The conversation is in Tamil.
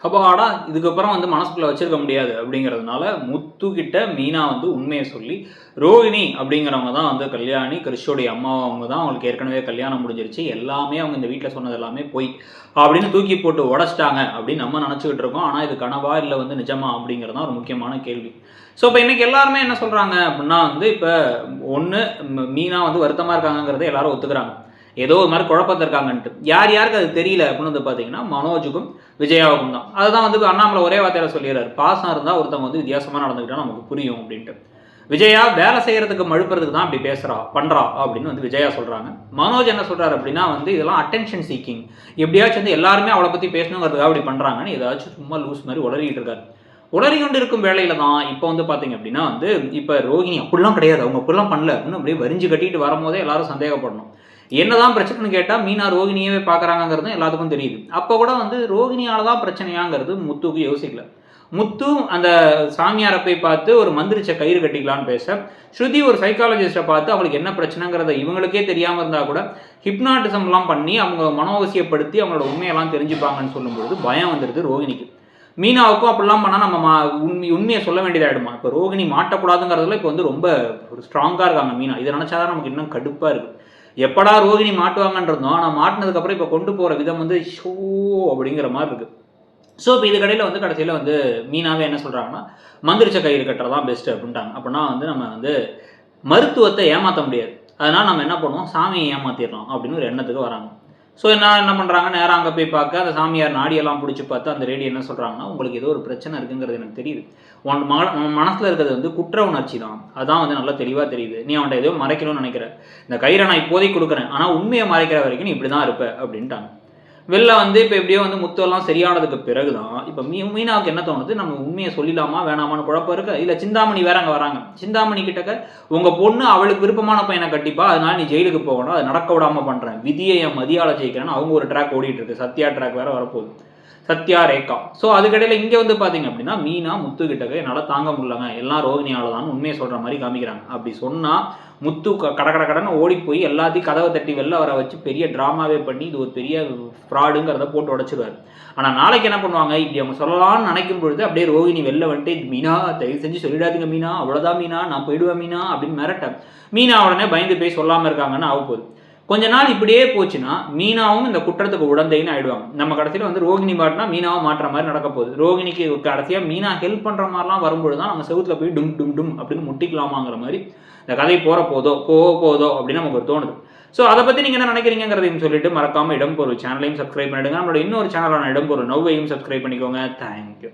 அப்பாடா இதுக்கப்புறம் வந்து மனசுக்குள்ள வச்சிருக்க முடியாது அப்படிங்கிறதுனால முத்து கிட்ட மீனா வந்து உண்மையை சொல்லி ரோகிணி அப்படிங்கிறவங்க தான் வந்து கல்யாணி, கிறிஷோடைய அம்மா. அவங்க தான் அவங்களுக்கு ஏற்கனவே கல்யாணம் முடிஞ்சிருச்சு, எல்லாமே அவங்க இந்த வீட்டில் சொன்னது எல்லாமே போய் அப்படின்னு தூக்கி போட்டு உடச்சிட்டாங்க அப்படின்னு நம்ம நினச்சிக்கிட்டு இருக்கோம். ஆனால் இது கனவா இல்லை வந்து நிஜமா அப்படிங்கிறது தான் ஒரு முக்கியமான கேள்வி. ஸோ இப்போ இன்னைக்கு எல்லாருமே என்ன சொல்கிறாங்க அப்படின்னா வந்து இப்போ ஒன்று மீனா வந்து வருத்தமாக இருக்காங்கிறத எல்லாரும் ஒத்துக்கிறாங்க. ஏதோ ஒரு மாதிரி குழப்பத்தில் இருக்காங்கன்ட்டு. யார் யாருக்கு அது தெரியல அப்படின்னு வந்து பார்த்தீங்கன்னா மனோஜுக்கும் விஜயாவுக்கும் தான். அதுதான் வந்து அண்ணாமலை ஒரே வார்த்தையில் சொல்லிடுறாரு, பாசம் இருந்தால் ஒருத்தவங்க வந்து வித்தியாசமாக நடந்துக்கிட்டா நமக்கு புரியும் அப்படின்ட்டு. விஜயா வேலை செய்யறதுக்கு மழுப்புறதுக்கு தான் அப்படி பண்றா அப்படின்னு வந்து விஜயா சொல்றாங்க. மனோஜ் என்ன சொல்றாரு அப்படின்னா வந்து இதெல்லாம் அட்டென்ஷன் சீக்கிங், எப்படியாச்சும் வந்து எல்லாருமே அவளை பத்தி பேசணுங்கிறதுக்காக அப்படி பண்றாங்கன்னு ஏதாச்சும் சும்மா லூஸ் மாதிரி உளறிட்டு இருக்காரு. உளறி கொண்டு இருக்கும் வேலையில தான் இப்போ வந்து பாத்தீங்க அப்படின்னா வந்து இப்போ ரோகிணி அப்படிலாம் கிடையாது, அவங்க அப்படிலாம் பண்ணல அப்படின்னு அப்படியே வரிஞ்சு கட்டிட்டு வரும்போதே எல்லாரும் சந்தேகப்படணும். என்னதான் பிரச்சனைன்னு கேட்டால் மீனா ரோகிணியவே பார்க்குறாங்கிறது எல்லாத்துக்கும் தெரியுது. அப்போ கூட வந்து ரோகிணியால தான் பிரச்சனையாங்கிறது முத்துக்கு யோசிக்கல. முத்து அந்த சாமியாரை போய் பார்த்து ஒரு மந்திரிச்ச கயிறு கட்டிக்கலான்னு பேச, ஸ்ருதி ஒரு சைக்காலஜிஸ்ட்டை பார்த்து அவங்களுக்கு என்ன பிரச்சனைங்கிறத இவங்களுக்கே தெரியாமல் இருந்தால் கூட ஹிப்னாட்டிசம்லாம் பண்ணி அவங்க மனோவசியப்படுத்தி அவங்களோட உண்மையெல்லாம் தெரிஞ்சுப்பாங்கன்னு சொல்லும்பொழுது பயம் வந்துடுது ரோகிணிக்கு. மீனாவுக்கும் அப்படிலாம் பண்ணால் நம்ம உண்மையை சொல்ல வேண்டியதாகிடுமா? இப்போ ரோகிணி மாட்டக்கூடாதுங்கிறதுல இப்போ வந்து ரொம்ப ஒரு ஸ்ட்ராங்காக இருக்காங்க மீனா. இதை நினச்சாதான் நமக்கு இன்னும் கடுப்பாக இருக்குது. எப்படா ரோகிணி மாட்டுவாங்கன்றதும், ஆனால் மாட்டினதுக்கப்புறம் இப்போ கொண்டு போகிற விதம் வந்து ஷோ அப்படிங்கிற மாதிரி இருக்குது. ஸோ இப்போ இதுக்கடையில் வந்து கடைசியில் வந்து மீனாவே என்ன சொல்கிறாங்கன்னா மந்திரிச்ச கயிறு கட்டுறதான் பெஸ்ட்டு அப்படின்ட்டாங்க. அப்படின்னா வந்து நம்ம வந்து மருத்துவத்தை ஏமாற்ற முடியாது, அதனால் நம்ம என்ன பண்ணுவோம், சாமியை ஏமாற்றிடலாம் அப்படின்னு ஒரு எண்ணத்துக்கு வராங்க. ஸோ என்ன பண்ணுறாங்க, நேராக அங்கே போய் பார்க்க அந்த சாமியார் நாடியெல்லாம் பிடிச்சி பார்த்து அந்த லேடி என்ன சொல்கிறாங்கன்னா, உங்களுக்கு ஏதோ ஒரு பிரச்சனை இருக்குங்கிறது எனக்கு தெரியுது, உன் மனசில் இருக்கிறது வந்து குற்ற உணர்ச்சி தான், அதான் வந்து நல்லா தெளிவாக தெரியுது, நீ அவன்கிட்ட ஏதோ மறைக்கணும்னு நினைக்கிற, இந்த கயிறை நான் இப்போதைக்கு கொடுக்குறேன், ஆனால் உண்மையை மறைக்கிற வரைக்கும் நீ இப்படி தான் இருப்ப அப்படின்ட்டாங்க. வெளில வந்து இப்போ எப்படியோ வந்து முத்தெல்லாம் சரியானதுக்கு பிறகு தான் இப்போ மீனாவுக்கு என்ன தோணுது, நம்ம உண்மையை சொல்லிடலாமா வேணாமான்னு குழப்பம் இருக்கு. இல்லை சிந்தாமணி வேற அங்கே வராங்க. சிந்தாமணி கிட்டக்க உங்கள் பொண்ணு அவளுக்கு விருப்பமான பையனை கட்டிப்பா, அதனால நீ ஜெயிலுக்கு போகணும், அதை நடக்க விடாமல் பண்ணுறேன், விதியை என் மதியால ஜெயிக்கிறேன்னு அவங்க ஒரு ட்ராக் ஓடிட்டு இருக்கு. சத்யா ட்ராக் வேற வரப்போகுது, சத்யா ரேகா. ஸோ அதுக்கடையில் இங்கே வந்து பார்த்தீங்க அப்படின்னா மீனா முத்து கிட்டக்க என்னால் தாங்க முடியலங்க, எல்லாம் ரோகிணியால தான் உண்மையை சொல்கிற மாதிரி காமிக்கிறாங்க. அப்படி சொன்னால் முத்து கடன்னு ஓடி போய் எல்லாத்தையும் கதவை தட்டி வெளில வர வச்சு பெரிய ட்ராமாவே பண்ணி இது ஒரு பெரிய ஃப்ராடுங்கிறத போட்டு உடச்சிடுவார். ஆனால் நாளைக்கு என்ன பண்ணுவாங்க, இப்படி அவங்க சொல்லலாம்னு நினைக்கும் பொழுது அப்படியே ரோகிணி வெளில வந்துட்டு மீனா தயவு செஞ்சு சொல்லிடாதீங்க மீனா, அவ்வளோதான் மீனா, நான் போயிடுவேன் மீனா அப்படின்னு மிரட்ட மீனா உடனே பயந்து போய் சொல்லாமல் இருக்காங்கன்னு ஆக போகுது. கொஞ்ச நாள் இப்படியே போச்சுன்னா மீனாவும் இந்த குற்றத்துக்கு உடந்தைன்னு ஆயிடுவாங்க. நம்ம கடைசியில் வந்து ரோகிணி மாட்டினா மீனாவும் மாட்டுற மாதிரி நடக்க போகுது. ரோகிணிக்கு கடைசியாக மீனா ஹெல்ப் பண்ணுற மாதிரிலாம் வரும்பொழுது தான் நம்ம செவுத்தில் போய் டும் டும் டும் அப்படின்னு முட்டிக்கலாமாங்கிற மாதிரி இந்த கதை போக போதோ அப்படின்னு நமக்கு ஒரு தோணுது. ஸோ அதை பற்றி நீங்கள் என்ன நினைக்கிறீங்கிறதையும் சொல்லிட்டு மறக்காமல் இடம்பொருள் சேனலையும் சப்ஸ்கிரைப் பண்ணிடுங்க. நம்மளோட இன்னொரு சேனலான இடம்பொருள் நவ்வையும் சப்ஸ்கிரைப் பண்ணிக்கோங்க. தேங்க்யூ.